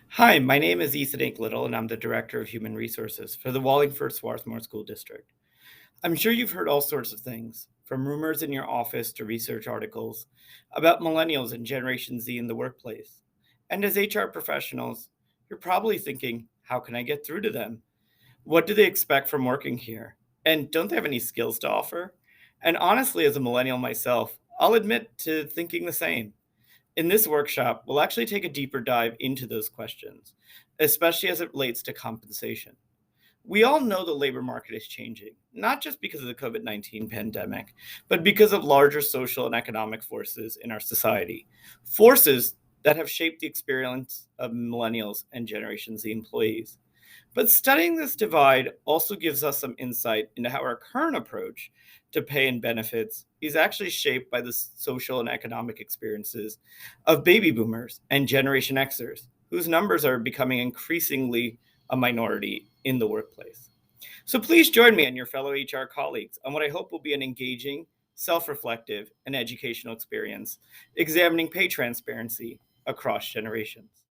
Hi, my name is Ethan Little, and I'm the Director of Human Resources for the Wallingford Swarthmore School District. I'm sure you've heard all sorts of things, from rumors in your office to research articles, about millennials and Generation Z in the workplace. And as HR professionals, you're probably thinking, how can I get through to them? What do they expect from working here? And don't they have any skills to offer? And honestly, as a millennial myself, I'll admit to thinking the same. In this workshop, we'll actually take a deeper dive into those questions, especially as it relates to compensation. We all know the labor market is changing, not just because of the COVID-19 pandemic, but because of larger social and economic forces in our society, forces that have shaped the experience of millennials and Generation Z employees. But studying this divide also gives us some insight into how our current approach to pay and benefits is actually shaped by the social and economic experiences of baby boomers and Generation Xers, whose numbers are becoming increasingly a minority in the workplace. So please join me and your fellow HR colleagues on what I hope will be an engaging, self reflective, and educational experience examining pay transparency across generations.